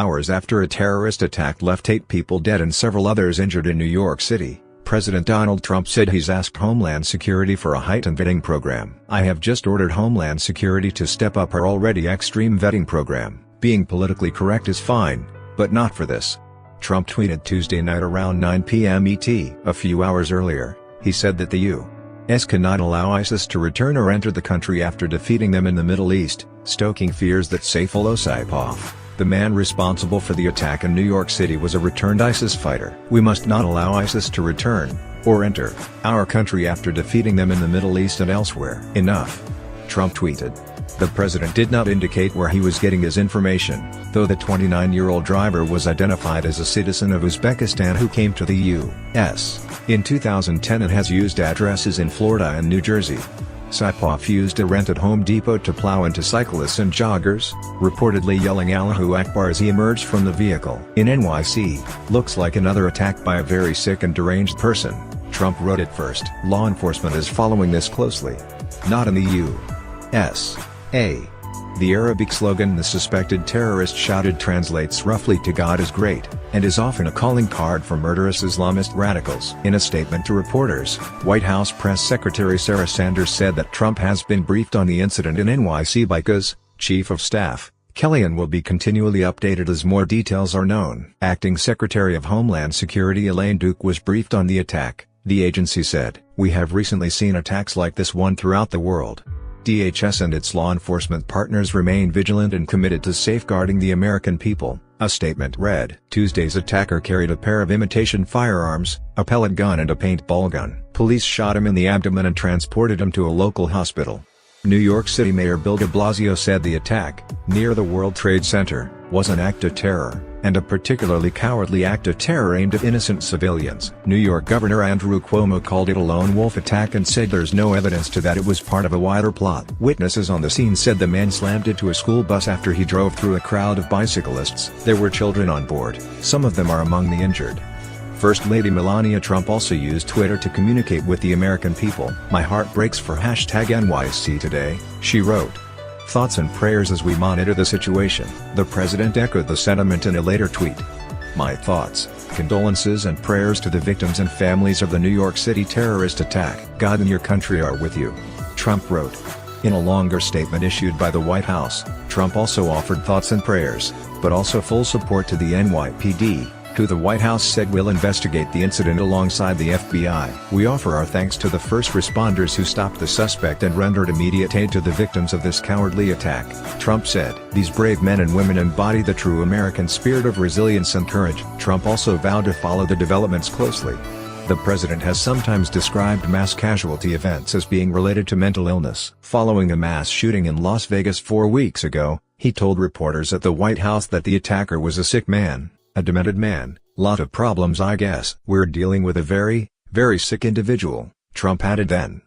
Hours after a terrorist attack left 8 people dead and several others injured in New York City, President Donald Trump said he's asked Homeland Security for a heightened vetting program. "I have just ordered Homeland Security to step up our already extreme vetting program. Being politically correct is fine, but not for this," Trump tweeted Tuesday night around 9 p.m. ET. A few hours earlier, he said that the U.S. cannot allow ISIS to return or enter the country after defeating them in the Middle East, stoking fears that Saif al-Saipov, the man responsible for the attack in New York City, was a returned ISIS fighter. "We must not allow ISIS to return, or enter, our country after defeating them in the Middle East and elsewhere." Enough, Trump tweeted. The president did not indicate where he was getting his information, though the 29-year-old driver was identified as a citizen of Uzbekistan who came to the U.S. in 2010 and has used addresses in Florida and New Jersey. Saipov used a rented Home Depot to plow into cyclists and joggers, reportedly yelling Allahu Akbar as he emerged from the vehicle. In NYC, "Looks like another attack by a very sick and deranged person," Trump wrote at first. "Law enforcement is following this closely. Not in the U.S. The Arabic slogan the suspected terrorist shouted translates roughly to "God is great," and is often a calling card for murderous Islamist radicals. In a statement to reporters, White House Press Secretary Sarah Sanders said that Trump has been briefed on the incident in NYC by his Chief of Staff, Kellyanne, will be continually updated as more details are known. Acting Secretary of Homeland Security Elaine Duke was briefed on the attack, the agency said. "We have recently seen attacks like this one throughout the world. DHS and its law enforcement partners remain vigilant and committed to safeguarding the American people," a statement read. Tuesday's attacker carried a pair of imitation firearms, a pellet gun and a paintball gun. Police shot him in the abdomen and transported him to a local hospital. New York City Mayor Bill de Blasio said the attack, near the World Trade Center, was an act of terror, and a particularly cowardly act of terror aimed at innocent civilians. New York Governor Andrew Cuomo called it a lone wolf attack and said there's no evidence to that it was part of a wider plot. Witnesses on the scene said the man slammed into a school bus after he drove through a crowd of bicyclists. There were children on board. Some of them are among the injured. First Lady Melania Trump also used Twitter to communicate with the American people. "My heart breaks for #NYC today," she wrote. "Thoughts and prayers as we monitor the situation." The president echoed the sentiment in a later tweet. "My thoughts, condolences and prayers to the victims and families of the New York City terrorist attack. God and your country are with you," Trump wrote. In a longer statement issued by the White House, Trump also offered thoughts and prayers, but also full support to the NYPD, who the White House said will investigate the incident alongside the FBI. "We offer our thanks to the first responders who stopped the suspect and rendered immediate aid to the victims of this cowardly attack," Trump said. "These brave men and women embody the true American spirit of resilience and courage." Trump also vowed to follow the developments closely. The president has sometimes described mass casualty events as being related to mental illness. Following a mass shooting in Las Vegas 4 weeks ago, he told reporters at the White House that the attacker was a sick man. "A demented man, lot of problems I guess. We're dealing with a very, very sick individual," Trump added then.